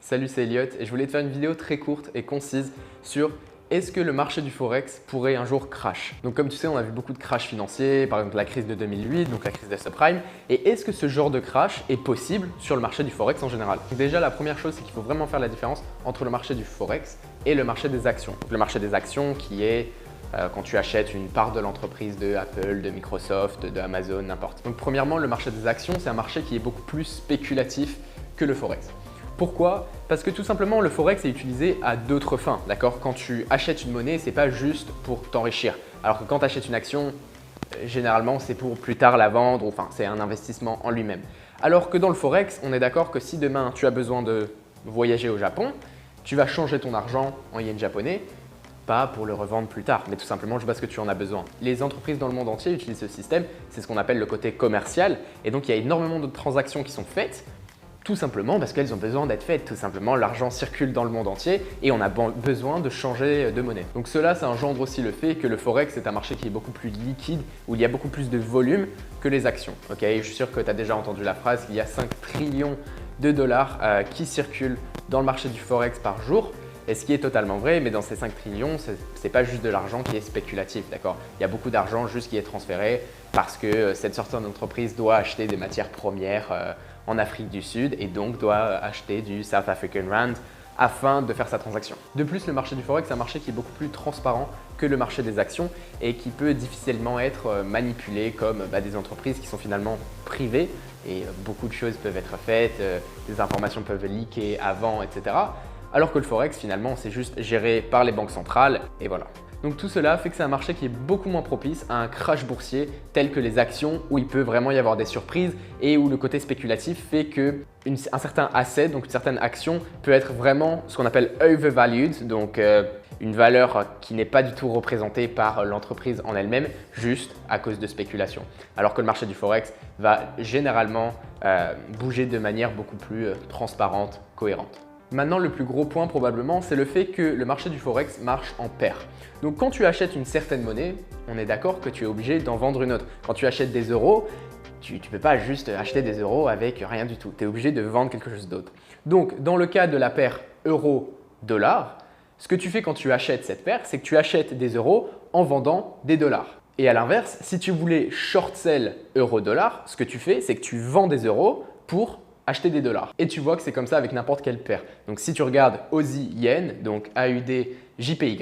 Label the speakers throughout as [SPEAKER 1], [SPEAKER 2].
[SPEAKER 1] Salut, c'est Elliot et je voulais te faire une vidéo très courte et concise sur est-ce que le marché du Forex pourrait un jour crash. Donc comme tu sais, on a vu beaucoup de crash financiers, par exemple la crise de 2008, donc la crise des subprimes. Et est-ce que ce genre de crash est possible sur le marché du Forex en général? Donc déjà, la première chose, c'est qu'il faut vraiment faire la différence entre le marché du Forex et le marché des actions. Donc, le marché des actions qui est quand tu achètes une part de l'entreprise de Apple, de Microsoft, de Amazon, n'importe. Donc premièrement, le marché des actions, c'est un marché qui est beaucoup plus spéculatif que le Forex. Pourquoi? Parce que tout simplement, le Forex est utilisé à d'autres fins, d'accord? Quand tu achètes une monnaie, ce n'est pas juste pour t'enrichir. Alors que quand tu achètes une action, généralement, c'est pour plus tard la vendre, enfin, c'est un investissement en lui-même. Alors que dans le Forex, on est d'accord que si demain, tu as besoin de voyager au Japon, tu vas changer ton argent en yens japonais, pas pour le revendre plus tard, mais tout simplement parce que tu en as besoin. Les entreprises dans le monde entier utilisent ce système, c'est ce qu'on appelle le côté commercial. Et donc, il y a énormément de transactions qui sont faites tout simplement parce qu'elles ont besoin d'être faites. Tout simplement, l'argent circule dans le monde entier et on a besoin de changer de monnaie. Donc cela, ça engendre aussi le fait que le Forex est un marché qui est beaucoup plus liquide, où il y a beaucoup plus de volume que les actions. Je suis sûr que tu as déjà entendu la phrase, il y a 5 trillions de dollars qui circulent dans le marché du Forex par jour. Et ce qui est totalement vrai, mais dans ces 5 trillions, ce n'est pas juste de l'argent qui est spéculatif, d'accord? Il y a beaucoup d'argent juste qui est transféré parce que cette sorte d'entreprise doit acheter des matières premières en Afrique du Sud et donc doit acheter du South African Rand afin de faire sa transaction. De plus, le marché du Forex est un marché qui est beaucoup plus transparent que le marché des actions et qui peut difficilement être manipulé comme des entreprises qui sont finalement privées et beaucoup de choses peuvent être faites, des informations peuvent leaker avant, etc. Alors que le Forex, finalement, c'est juste géré par les banques centrales et voilà. Donc tout cela fait que c'est un marché qui est beaucoup moins propice à un crash boursier tel que les actions où il peut vraiment y avoir des surprises et où le côté spéculatif fait qu'un certain asset, donc une certaine action, peut être vraiment ce qu'on appelle overvalued, donc une valeur qui n'est pas du tout représentée par l'entreprise en elle-même, juste à cause de spéculation. Alors que le marché du Forex va généralement bouger de manière beaucoup plus transparente, cohérente. Maintenant, le plus gros point probablement, c'est le fait que le marché du Forex marche en paire. Donc quand tu achètes une certaine monnaie, on est d'accord que tu es obligé d'en vendre une autre. Quand tu achètes des euros, tu ne peux pas juste acheter des euros avec rien du tout. Tu es obligé de vendre quelque chose d'autre. Donc dans le cas de la paire euro-dollar, ce que tu fais quand tu achètes cette paire, c'est que tu achètes des euros en vendant des dollars. Et à l'inverse, si tu voulais short sell euro-dollar, ce que tu fais, c'est que tu vends des euros pour acheter des dollars. Et tu vois que c'est comme ça avec n'importe quelle paire. Donc si tu regardes Aussie Yen, donc AUD JPY,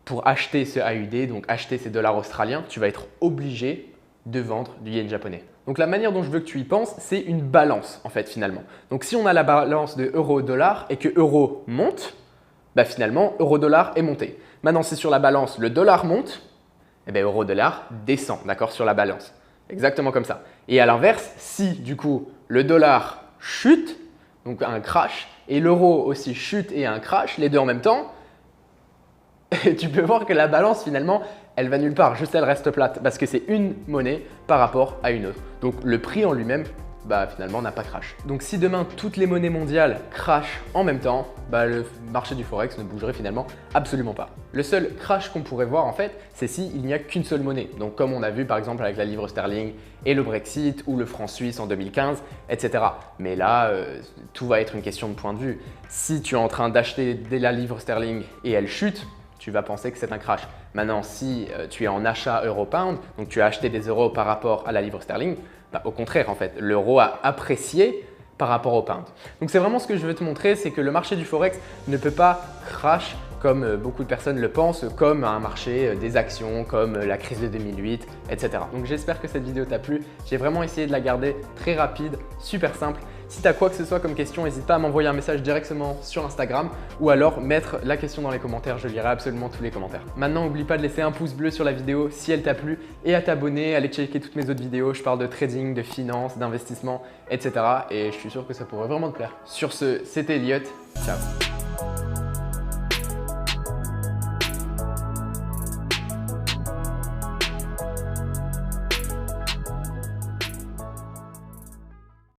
[SPEAKER 1] pour acheter ce AUD, donc acheter ces dollars australiens, tu vas être obligé de vendre du yen japonais. Donc la manière dont je veux que tu y penses, c'est une balance en fait finalement. Donc si on a la balance de euro-dollar et que euro monte, finalement euro-dollar est monté. Maintenant si sur la balance le dollar monte, euro-dollar descend, d'accord, sur la balance. Exactement comme ça. Et à l'inverse, si du coup le dollar chute, donc un crash, et l'euro aussi chute et un crash, les deux en même temps, tu peux voir que la balance finalement, elle va nulle part, juste elle reste plate parce que c'est une monnaie par rapport à une autre. Donc le prix en lui-même, finalement n'a pas crash. Donc si demain toutes les monnaies mondiales crashent en même temps, le marché du Forex ne bougerait finalement absolument pas. Le seul crash qu'on pourrait voir en fait, c'est s'il n'y a qu'une seule monnaie. Donc comme on a vu par exemple avec la livre sterling et le Brexit ou le franc suisse en 2015, etc. Mais là, tout va être une question de point de vue. Si tu es en train d'acheter la livre sterling et elle chute, tu vas penser que c'est un crash. Maintenant, si tu es en achat euro-pound, donc tu as acheté des euros par rapport à la livre sterling, au contraire en fait, l'euro a apprécié par rapport au pound. Donc c'est vraiment ce que je veux te montrer, c'est que le marché du Forex ne peut pas crash comme beaucoup de personnes le pensent, comme un marché des actions, comme la crise de 2008, etc. Donc j'espère que cette vidéo t'a plu. J'ai vraiment essayé de la garder très rapide, super simple. Si tu as quoi que ce soit comme question, n'hésite pas à m'envoyer un message directement sur Instagram ou alors mettre la question dans les commentaires, je lirai absolument tous les commentaires. Maintenant, n'oublie pas de laisser un pouce bleu sur la vidéo si elle t'a plu et à t'abonner, aller checker toutes mes autres vidéos. Je parle de trading, de finance, d'investissement, etc. Et je suis sûr que ça pourrait vraiment te plaire. Sur ce, c'était Elliot. Ciao.